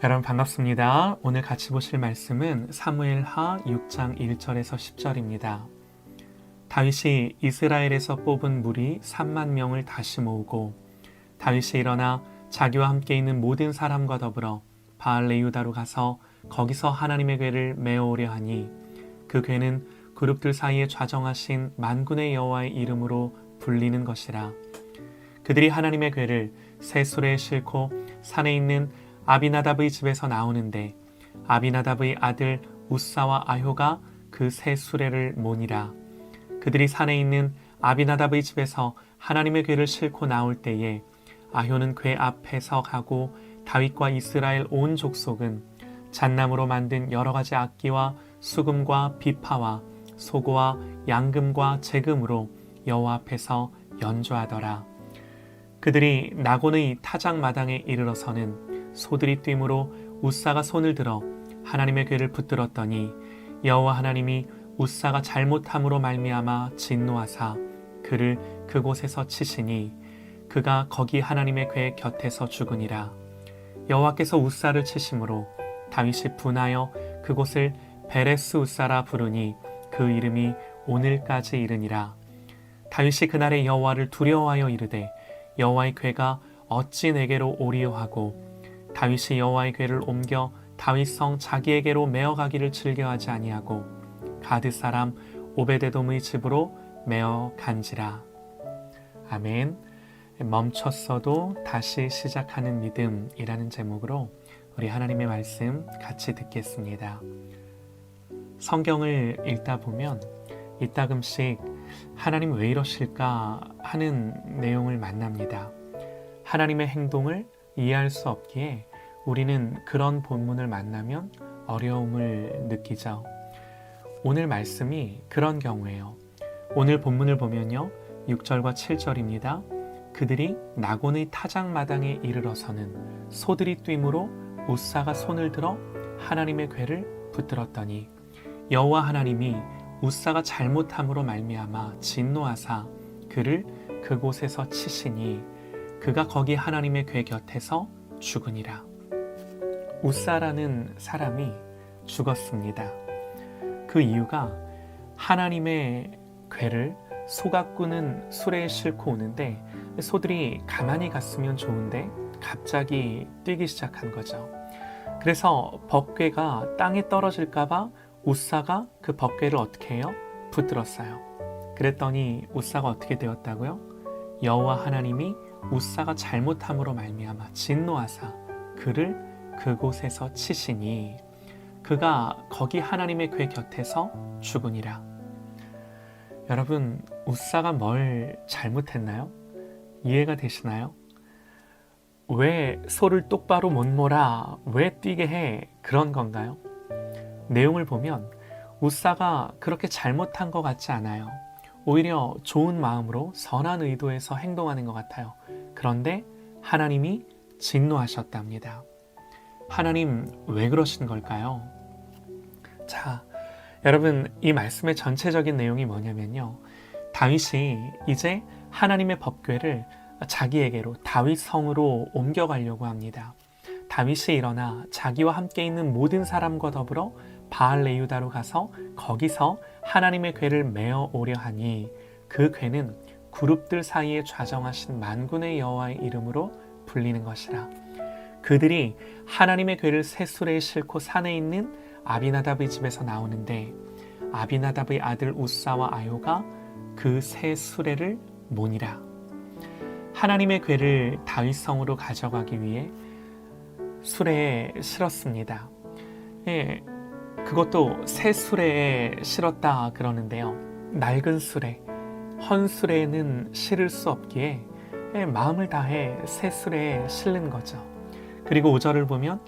여러분 반갑습니다. 오늘 같이 보실 말씀은 사무엘하 6장 1절에서 10절입니다. 다윗이 이스라엘에서 뽑은 무리 3만 명을 다시 모으고 다윗이 일어나 자기와 함께 있는 모든 사람과 더불어 바알레유다로 가서 거기서 하나님의 궤를 메어오려 하니 그 궤는 그룹들 사이에 좌정하신 만군의 여호와의 이름으로 불리는 것이라. 그들이 하나님의 궤를 새 수레에 싣고 산에 있는 아비나답의 집에서 나오는데 아비나답의 아들 우사와 아효가 그 새 수레를 모니라. 그들이 산에 있는 아비나답의 집에서 하나님의 궤를 싣고 나올 때에 아효는 궤 앞에서 가고 다윗과 이스라엘 온 족속은 잣나무로 만든 여러 가지 악기와 수금과 비파와 소고와 양금과 재금으로 여호와 앞에서 연주하더라. 그들이 나곤의 타작마당에 이르러서는 소들이 뛰므로 우사가 손을 들어 하나님의 궤를 붙들었더니 여호와 하나님이 우사가 잘못함으로 말미암아 진노하사 그를 그곳에서 치시니 그가 거기 하나님의 궤 곁에서 죽으니라. 여호와께서 우사를 치심으로 다윗이 분하여 그곳을 베레스 우사라 부르니 그 이름이 오늘까지 이르니라. 다윗이 그날에 여호와를 두려워하여 이르되 여호와의 궤가 어찌 내게로 오리요 하고 다윗이 여호와의 궤를 옮겨 다윗성 자기에게로 메어가기를 즐겨하지 아니하고 가드 사람 오베데돔의 집으로 메어 간지라. 아멘. 멈췄어도 다시 시작하는 믿음이라는 제목으로 우리 하나님의 말씀 같이 듣겠습니다. 성경을 읽다 보면 이따금씩 하나님 왜 이러실까 하는 내용을 만납니다. 하나님의 행동을 이해할 수 없기에 우리는 그런 본문을 만나면 어려움을 느끼죠. 오늘 말씀이 그런 경우예요. 오늘 본문을 보면요, 6절과 7절입니다. 그들이 나곤의 타작마당에 이르러서는 소들이 뛰므로 우사가 손을 들어 하나님의 궤를 붙들었더니 여호와 하나님이 우사가 잘못함으로 말미암아 진노하사 그를 그곳에서 치시니 그가 거기 하나님의 궤 곁에서 죽으니라. 우사라는 사람이 죽었습니다. 그 이유가 하나님의 궤를 소가 꾸는 수레에 싣고 오는데 소들이 가만히 갔으면 좋은데 갑자기 뛰기 시작한 거죠. 그래서 법궤가 땅에 떨어질까봐 우사가 그 법궤를 어떻게 해요? 붙들었어요. 그랬더니 우사가 어떻게 되었다고요? 여호와 하나님이 우사가 잘못함으로 말미암아 진노하사 그를 그곳에서 치시니 그가 거기 하나님의 궤 곁에서 죽으니라. 여러분, 우사가 뭘 잘못했나요? 이해가 되시나요? 왜 소를 똑바로 못 몰아? 왜 뛰게 해? 그런 건가요? 내용을 보면 우사가 그렇게 잘못한 것 같지 않아요. 오히려 좋은 마음으로 선한 의도에서 행동하는 것 같아요. 그런데 하나님이 진노하셨답니다. 하나님 왜 그러신 걸까요? 자, 여러분, 이 말씀의 전체적인 내용이 뭐냐면요, 다윗이 이제 하나님의 법궤를 자기에게로 다윗 성으로 옮겨가려고 합니다. 다윗이 일어나 자기와 함께 있는 모든 사람과 더불어 바알레유다로 가서 거기서 하나님의 궤를 메어 오려 하니 그 궤는 그룹들 사이에 좌정하신 만군의 여호와의 이름으로 불리는 것이라. 그들이 하나님의 궤를 새 수레에 싣고 산에 있는 아비나답의 집에서 나오는데 아비나답의 아들 우사와 아효가 그 새 수레를 모니라. 하나님의 궤를 다윗성으로 가져가기 위해 수레에 실었습니다. 예, 그것도 새 수레에 실었다 그러는데요. 낡은 수레, 헌 수레에는 실을 수 없기에 마음을 다해 새 수레에 실는 거죠. 그리고 5절을 보면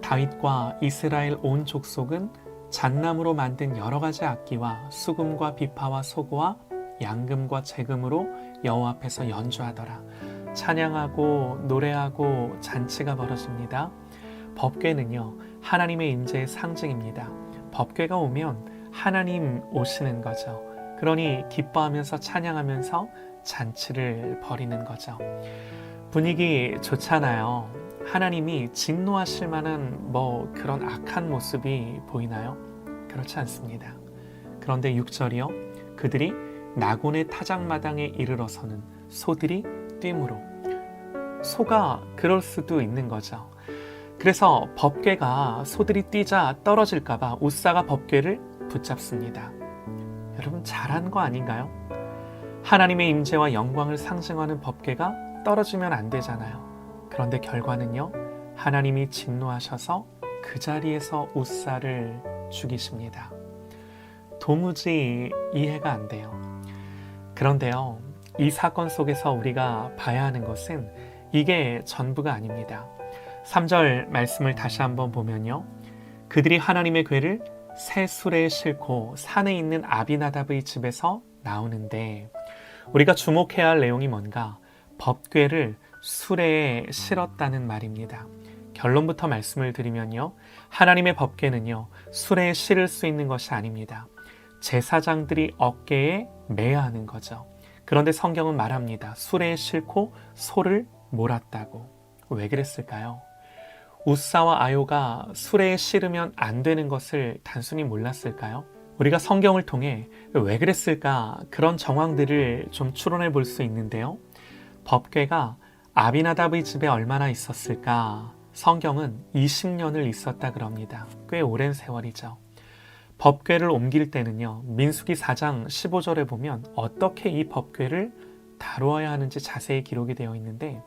다윗과 이스라엘 온 족속은 잣나무로 만든 여러 가지 악기와 수금과 비파와 소고와 양금과 재금으로 여호와 앞에서 연주하더라. 찬양하고 노래하고 잔치가 벌어집니다. 법궤는요, 하나님의 임재의 상징입니다. 법궤가 오면 하나님 오시는 거죠. 그러니 기뻐하면서 찬양하면서 잔치를 벌이는 거죠. 분위기 좋잖아요. 하나님이 진노하실 만한 그런 악한 모습이 보이나요? 그렇지 않습니다. 그런데 6절이요. 그들이 나곤의 타작마당에 이르러서는 소들이 뛰므로. 소가 그럴 수도 있는 거죠. 그래서 법궤가 소들이 뛰자 떨어질까봐 웃사가 법궤를 붙잡습니다. 여러분 잘한 거 아닌가요? 하나님의 임재와 영광을 상징하는 법궤가 떨어지면 안 되잖아요. 그런데 결과는요. 하나님이 진노하셔서 그 자리에서 웃사를 죽이십니다. 도무지 이해가 안 돼요. 그런데요. 이 사건 속에서 우리가 봐야 하는 것은 이게 전부가 아닙니다. 3절 말씀을 다시 한번 보면요. 그들이 하나님의 궤를 새 수레에 싣고 산에 있는 아비나답의 집에서 나오는데 우리가 주목해야 할 내용이 뭔가? 법궤를 수레에 실었다는 말입니다. 결론부터 말씀을 드리면요. 하나님의 법궤는요. 수레에 실을 수 있는 것이 아닙니다. 제사장들이 어깨에 매야 하는 거죠. 그런데 성경은 말합니다. 수레에 싣고 소를 몰았다고. 왜 그랬을까요? 웃사와 아요가 수레에 실으면 안 되는 것을 단순히 몰랐을까요? 우리가 성경을 통해 왜 그랬을까 그런 정황들을 좀 추론해 볼 수 있는데요. 법궤가 아비나답의 집에 얼마나 있었을까? 성경은 20년을 있었다 그럽니다. 꽤 오랜 세월이죠. 법궤를 옮길 때는요. 민수기 4장 15절에 보면 어떻게 이 법궤를 다루어야 하는지 자세히 기록이 되어 있는데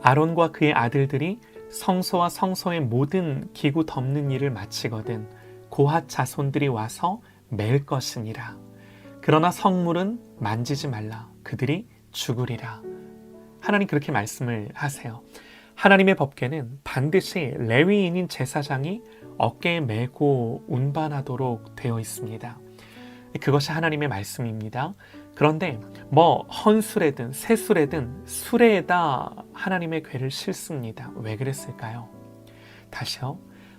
아론과 그의 아들들이 성소와 성소의 모든 기구 덮는 일을 마치거든 고핫 자손들이 와서 맬 것이니라. 그러나 성물은 만지지 말라. 그들이 죽으리라. 하나님 그렇게 말씀을 하세요. 하나님의 법궤는 반드시 레위인인 제사장이 어깨에 메고 운반하도록 되어 있습니다. 그것이 하나님의 말씀입니다. 그런데 헌수레든 새수레든 수레에다 하나님의 궤를 싣습니다. 왜 그랬을까요? 다시요.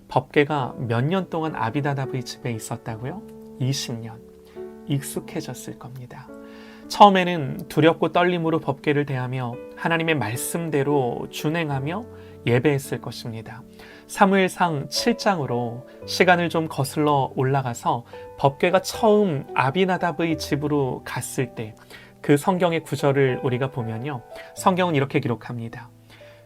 법궤가 몇 년 동안 아비나답의 집에 있었다고요? 20년. 익숙해졌을 겁니다. 처음에는 두렵고 떨림으로 법궤를 대하며 하나님의 말씀대로 준행하며 예배했을 것입니다. 사무엘상 7장으로 시간을 좀 거슬러 올라가서 법궤가 처음 아비나답의 집으로 갔을 때 그 성경의 구절을 우리가 보면요. 성경은 이렇게 기록합니다.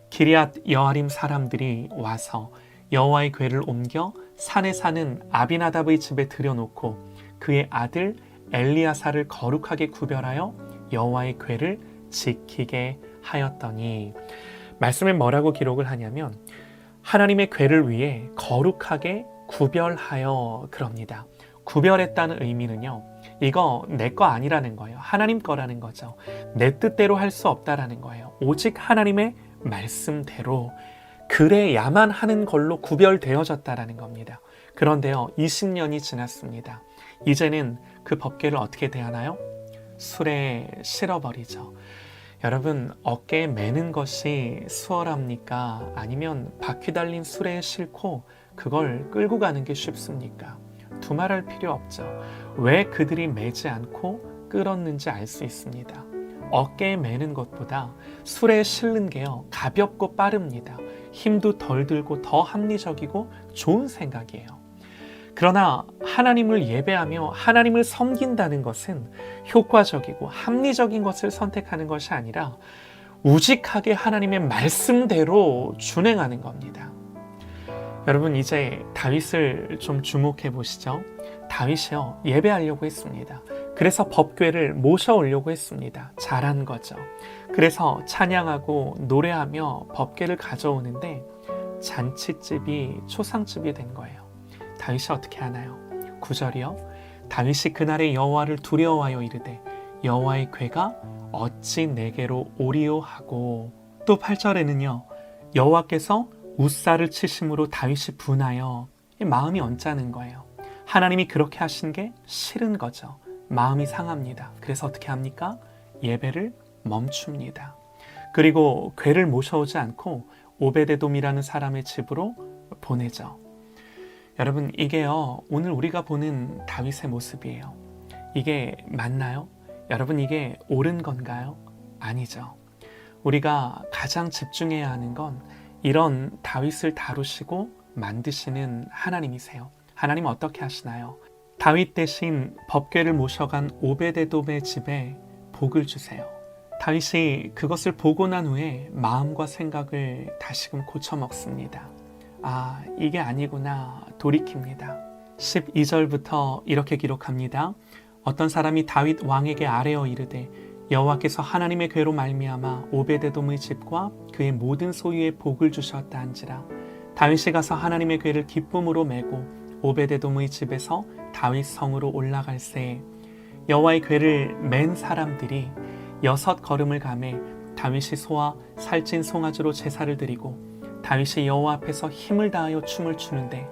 기럇 여아림 사람들이 와서 여호와의 궤를 옮겨 산에 사는 아비나답의 집에 들여놓고 그의 아들 엘리야사를 거룩하게 구별하여 여호와의 궤를 지키게 하였더니 말씀에 뭐라고 기록을 하냐면 하나님의 궤를 위해 거룩하게 구별하여 그럽니다. 구별했다는 의미는요. 이거 내 거 아니라는 거예요. 하나님 거라는 거죠. 내 뜻대로 할 수 없다라는 거예요. 오직 하나님의 말씀대로 그래야만 하는 걸로 구별되어졌다라는 겁니다. 그런데요. 20년이 지났습니다. 이제는 그 법궤를 어떻게 대하나요? 수레에 실어버리죠. 여러분 어깨에 매는 것이 수월합니까? 아니면 바퀴 달린 수레에 싣고 그걸 끌고 가는 게 쉽습니까? 두말할 필요 없죠. 왜 그들이 매지 않고 끌었는지 알 수 있습니다. 어깨에 매는 것보다 수레에 실는 게요 가볍고 빠릅니다. 힘도 덜 들고 더 합리적이고 좋은 생각이에요. 그러나 하나님을 예배하며 하나님을 섬긴다는 것은 효과적이고 합리적인 것을 선택하는 것이 아니라 우직하게 하나님의 말씀대로 준행하는 겁니다. 여러분 이제 다윗을 좀 주목해 보시죠. 다윗이요 예배하려고 했습니다. 그래서 법궤를 모셔오려고 했습니다. 잘한 거죠. 그래서 찬양하고 노래하며 법궤를 가져오는데 잔치집이 초상집이 된 거예요. 다윗이 어떻게 하나요? 9절이요. 다윗이 그날의 여호와를 두려워하여 이르되 여호와의 궤가 어찌 내게로 오리오 하고 또 8절에는요. 여호와께서 웃사를 치심으로 다윗이 분하여 마음이 언짢은 거예요. 하나님이 그렇게 하신 게 싫은 거죠. 마음이 상합니다. 그래서 어떻게 합니까? 예배를 멈춥니다. 그리고 궤를 모셔오지 않고 오베데돔이라는 사람의 집으로 보내죠. 여러분 이게요 오늘 우리가 보는 다윗의 모습이에요. 이게 맞나요? 여러분 이게 옳은 건가요? 아니죠. 우리가 가장 집중해야 하는 건 이런 다윗을 다루시고 만드시는 하나님이세요. 하나님 어떻게 하시나요? 다윗 대신 법궤를 모셔간 오베데돔의 집에 복을 주세요. 다윗이 그것을 보고 난 후에 마음과 생각을 다시금 고쳐 먹습니다. 아, 이게 아니구나 돌이킵니다. 12절부터 이렇게 기록합니다. 어떤 사람이 다윗 왕에게 아뢰어 이르되 여호와께서 하나님의 궤로 말미암아 오베데돔의 집과 그의 모든 소유에 복을 주셨다 한지라. 다윗이 가서 하나님의 궤를 기쁨으로 메고 오베데돔의 집에서 다윗 성으로 올라갈새 여호와의 궤를 맨 사람들이 6걸음을 가매 다윗이 소와 살찐 송아지로 제사를 드리고 다윗이 여호와 앞에서 힘을 다하여 춤을 추는데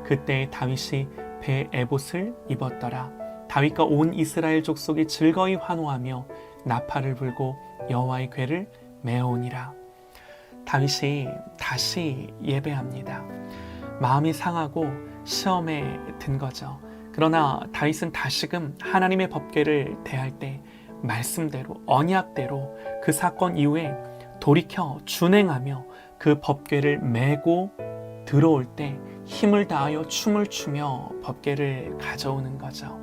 그때 다윗이 배 에봇을 입었더라. 다윗과 온 이스라엘 족속이 즐거이 환호하며 나팔을 불고 여호와의 궤를 메어오니라. 다윗이 다시 예배합니다. 마음이 상하고 시험에 든 거죠. 그러나 다윗은 다시금 하나님의 법궤를 대할 때 말씀대로 언약대로 그 사건 이후에 돌이켜 준행하며 그 법궤를 메고 들어올 때 힘을 다하여 춤을 추며 법궤를 가져오는 거죠.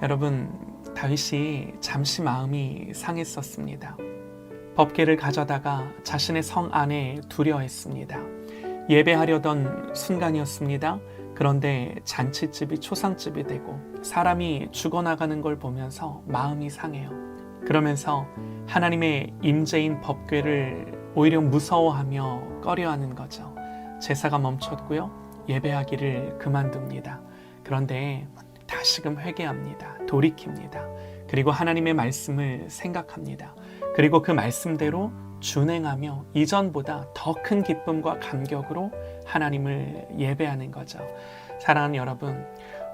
여러분, 다윗이 잠시 마음이 상했었습니다. 법궤를 가져다가 자신의 성 안에 두려워했습니다. 예배하려던 순간이었습니다. 그런데 잔치집이 초상집이 되고 사람이 죽어나가는 걸 보면서 마음이 상해요. 그러면서 하나님의 임재인 법궤를 오히려 무서워하며 꺼려하는 거죠. 제사가 멈췄고요. 예배하기를 그만둡니다. 그런데 다시금 회개합니다. 돌이킵니다. 그리고 하나님의 말씀을 생각합니다. 그리고 그 말씀대로 준행하며 이전보다 더 큰 기쁨과 감격으로 하나님을 예배하는 거죠. 사랑하는 여러분,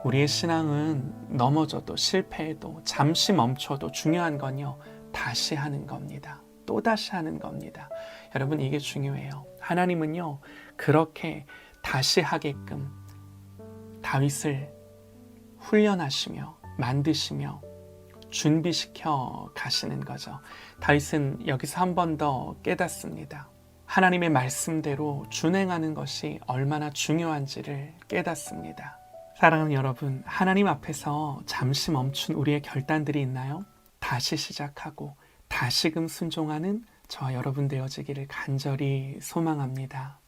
우리의 신앙은 넘어져도 실패해도 잠시 멈춰도 중요한 건요, 다시 하는 겁니다. 또다시 하는 겁니다. 여러분, 이게 중요해요. 하나님은요, 그렇게 다시 하게끔 다윗을 훈련하시며 만드시며 준비시켜 가시는 거죠. 다윗은 여기서 한 번 더 깨닫습니다. 하나님의 말씀대로 준행하는 것이 얼마나 중요한지를 깨닫습니다. 사랑하는 여러분, 하나님 앞에서 잠시 멈춘 우리의 결단들이 있나요? 다시 시작하고 다시금 순종하는 저와 여러분 되어지기를 간절히 소망합니다.